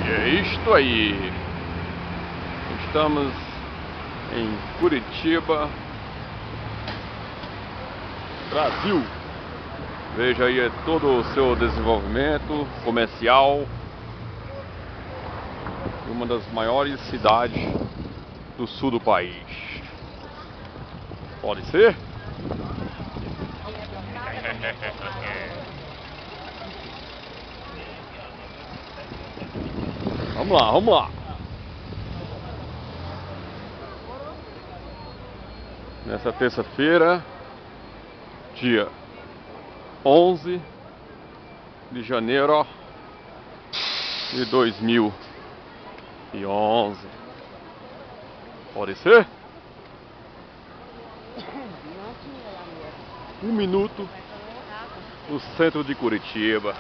E é isto aí. Estamos em Curitiba, Brasil. Veja aí todo o seu desenvolvimento comercial. Uma das maiores cidades do sul do país. Pode ser? Vamos lá, vamos lá. Nessa terça-feira, dia 11 de janeiro de 2011. Pode ser? 1 minuto no centro de Curitiba.